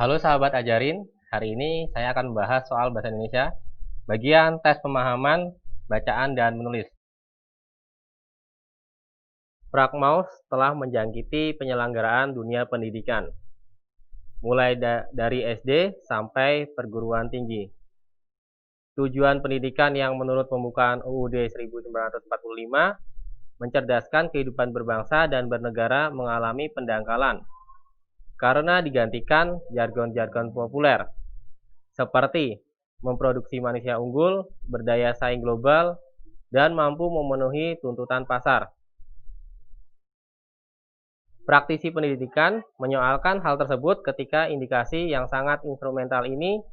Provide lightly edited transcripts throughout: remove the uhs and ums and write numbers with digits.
Halo sahabat ajarin, hari ini saya akan membahas soal bahasa Indonesia, bagian tes pemahaman, bacaan, dan menulis. Pragmaus telah menjangkiti penyelenggaraan dunia pendidikan, mulai dari SD sampai perguruan tinggi. Tujuan pendidikan yang menurut pembukaan UUD 1945 mencerdaskan kehidupan berbangsa dan bernegara mengalami pendangkalan karena digantikan jargon-jargon populer seperti memproduksi manusia unggul, berdaya saing global, dan mampu memenuhi tuntutan pasar. Praktisi pendidikan menyoalkan hal tersebut ketika indikasi yang sangat instrumental ini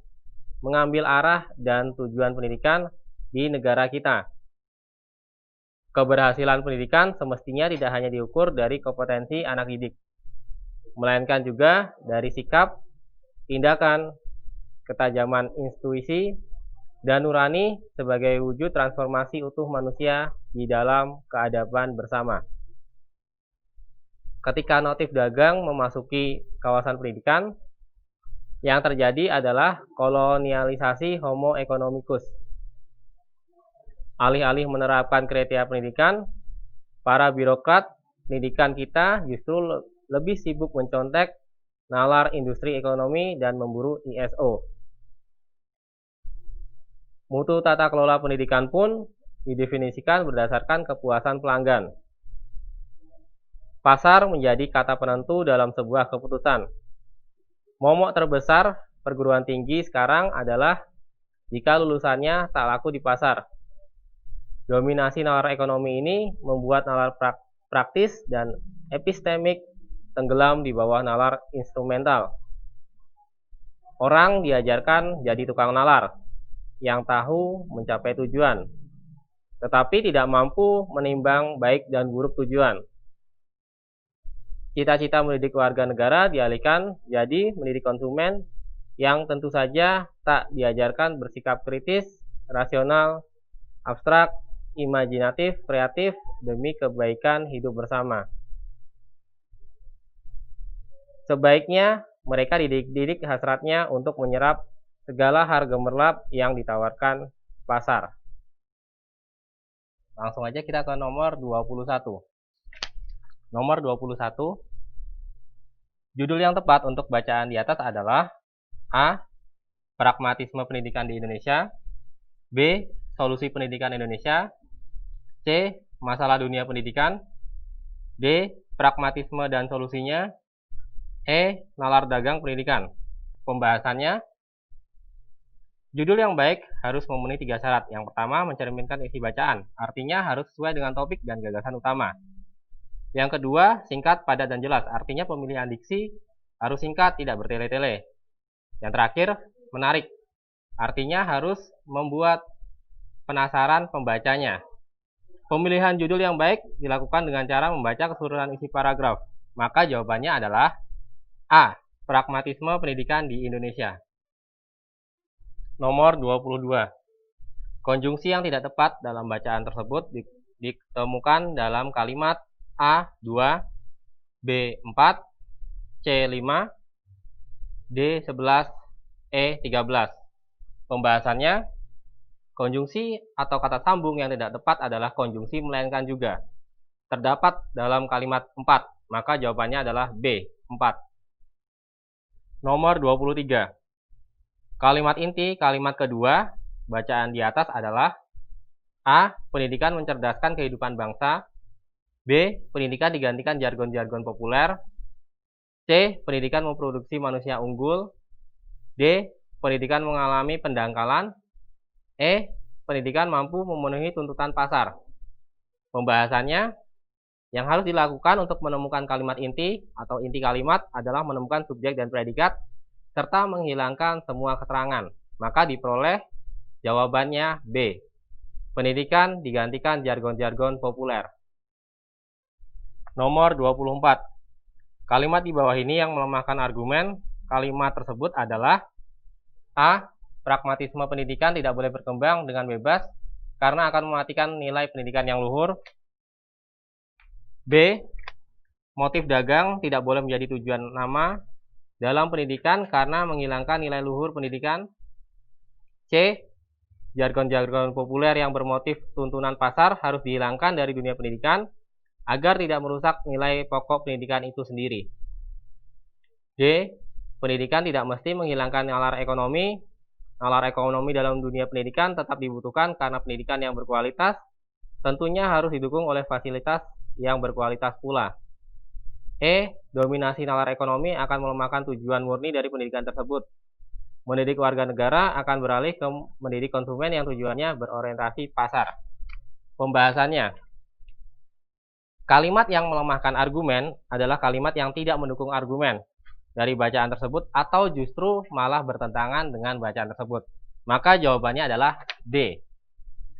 mengambil arah dan tujuan pendidikan di negara kita. Keberhasilan pendidikan semestinya tidak hanya diukur dari kompetensi anak didik, melainkan juga dari sikap, tindakan, ketajaman intuisi, dan nurani sebagai wujud transformasi utuh manusia di dalam keadaban bersama. Ketika notif dagang memasuki kawasan pendidikan, yang terjadi adalah kolonialisasi homo economicus. Alih-alih menerapkan kriteria pendidikan, para birokrat pendidikan kita justru lebih sibuk mencontek nalar industri ekonomi dan memburu ISO. Mutu tata kelola pendidikan pun didefinisikan berdasarkan kepuasan pelanggan. Pasar menjadi kata penentu dalam sebuah keputusan. Momok terbesar perguruan tinggi sekarang adalah jika lulusannya tak laku di pasar. Dominasi nalar ekonomi ini membuat nalar praktis dan epistemik tenggelam di bawah nalar instrumental. Orang diajarkan jadi tukang nalar yang tahu mencapai tujuan, tetapi tidak mampu menimbang baik dan buruk tujuan. Cita-cita mendidik warga negara dialihkan jadi mendidik konsumen yang tentu saja tak diajarkan bersikap kritis, rasional, abstrak, imajinatif, kreatif demi kebaikan hidup bersama. Sebaiknya mereka dididik hasratnya untuk menyerap segala harga gemerlap yang ditawarkan pasar. Langsung aja kita ke nomor 21. Nomor 21. Judul yang tepat untuk bacaan di atas adalah A. Pragmatisme pendidikan di Indonesia, B. Solusi pendidikan Indonesia, C. Masalah dunia pendidikan, D. Pragmatisme dan solusinya, E. Nalar dagang pendidikan. Pembahasannya, judul yang baik harus memenuhi 3 syarat. Yang pertama, mencerminkan isi bacaan, artinya harus sesuai dengan topik dan gagasan utama. Yang kedua, singkat, padat, dan jelas, artinya pemilihan diksi harus singkat, tidak bertele-tele. Yang terakhir, menarik, artinya harus membuat penasaran pembacanya. Pemilihan judul yang baik dilakukan dengan cara membaca keseluruhan isi paragraf. Maka jawabannya adalah A. Pragmatisme pendidikan di Indonesia. Nomor 22. Konjungsi yang tidak tepat dalam bacaan tersebut ditemukan dalam kalimat A2, B4, C5, D11, E13. Pembahasannya, konjungsi atau kata sambung yang tidak tepat adalah konjungsi melainkan juga. Terdapat dalam kalimat 4, maka jawabannya adalah B4. Nomor 23. Kalimat inti kalimat kedua bacaan di atas adalah A. Pendidikan mencerdaskan kehidupan bangsa, B. Pendidikan digantikan jargon-jargon populer, C. Pendidikan memproduksi manusia unggul, D. Pendidikan mengalami pendangkalan, E. Pendidikan mampu memenuhi tuntutan pasar. Pembahasannya, yang harus dilakukan untuk menemukan kalimat inti atau inti kalimat adalah menemukan subjek dan predikat serta menghilangkan semua keterangan. Maka diperoleh jawabannya B. Pendidikan digantikan jargon-jargon populer. Nomor 24. Kalimat di bawah ini yang melemahkan argumen kalimat tersebut adalah A. Pragmatisme pendidikan tidak boleh berkembang dengan bebas karena akan mematikan nilai pendidikan yang luhur. B. Motif dagang tidak boleh menjadi tujuan nama dalam pendidikan karena menghilangkan nilai luhur pendidikan. C. Jargon-jargon populer yang bermotif tuntunan pasar harus dihilangkan dari dunia pendidikan agar tidak merusak nilai pokok pendidikan itu sendiri. D. Pendidikan tidak mesti menghilangkan nalar ekonomi. Nalar ekonomi dalam dunia pendidikan tetap dibutuhkan karena pendidikan yang berkualitas tentunya harus didukung oleh fasilitas yang berkualitas pula. E. Dominasi nalar ekonomi akan melemahkan tujuan murni dari pendidikan tersebut. Mendidik warga negara akan beralih ke mendidik konsumen yang tujuannya berorientasi pasar. Pembahasannya. Kalimat yang melemahkan argumen adalah kalimat yang tidak mendukung argumen dari bacaan tersebut atau justru malah bertentangan dengan bacaan tersebut. Maka jawabannya adalah D.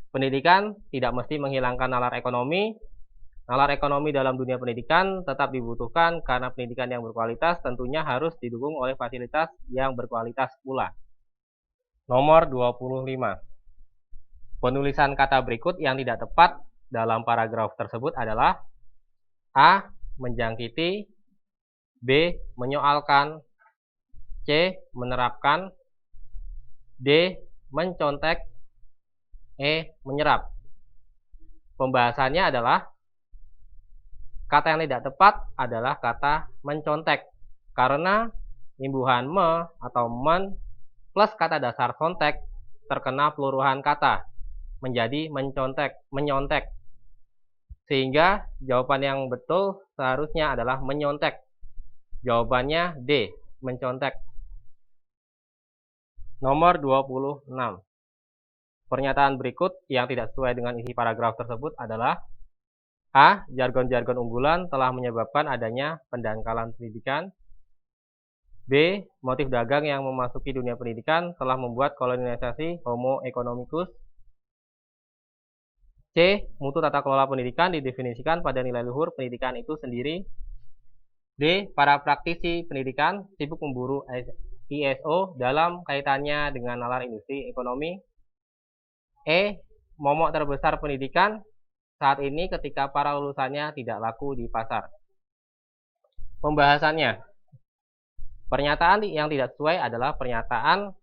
Pendidikan tidak mesti menghilangkan nalar ekonomi. Nalar ekonomi dalam dunia pendidikan tetap dibutuhkan karena pendidikan yang berkualitas tentunya harus didukung oleh fasilitas yang berkualitas pula. Nomor 25. Penulisan kata berikut yang tidak tepat dalam paragraf tersebut adalah A. Menjangkiti, B. Menyoalkan, C. Menerapkan, D. Mencontek, E. Menyerap. Pembahasannya adalah kata yang tidak tepat adalah kata mencontek, karena imbuhan me atau men plus kata dasar contek terkena peluruhan kata menjadi menyontek. Sehingga jawaban yang betul seharusnya adalah menyontek. Jawabannya D, mencontek. Nomor 26. Pernyataan berikut yang tidak sesuai dengan isi paragraf tersebut adalah A. Jargon-jargon unggulan telah menyebabkan adanya pendangkalan pendidikan. B. Motif dagang yang memasuki dunia pendidikan telah membuat kolonisasi homo economicus. C. Mutu tata kelola pendidikan didefinisikan pada nilai luhur pendidikan itu sendiri. D. Para praktisi pendidikan sibuk memburu ISO dalam kaitannya dengan nalar industri ekonomi. E. Momok terbesar pendidikan saat ini ketika para lulusannya tidak laku di pasar. Pembahasannya. Pernyataan yang tidak sesuai adalah pernyataan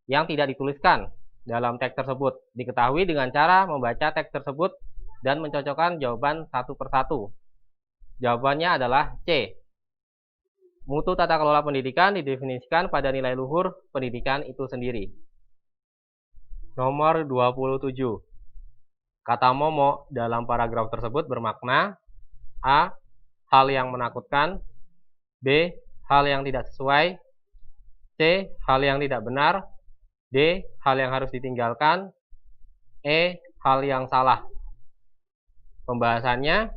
yang tidak dituliskan dalam teks tersebut. Diketahui dengan cara membaca teks tersebut dan mencocokkan jawaban satu persatu. Jawabannya adalah C. Mutu tata kelola pendidikan didefinisikan pada nilai luhur pendidikan itu sendiri. Nomor 27. Kata momok dalam paragraf tersebut bermakna A. Hal yang menakutkan, B. Hal yang tidak sesuai, C. Hal yang tidak benar, D. Hal yang harus ditinggalkan, E. Hal yang salah. Pembahasannya,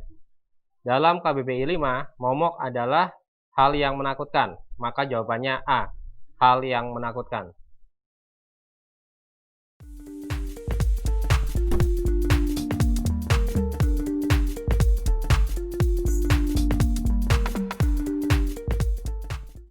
dalam KBBI 5, momok adalah hal yang menakutkan, maka jawabannya A. Hal yang menakutkan.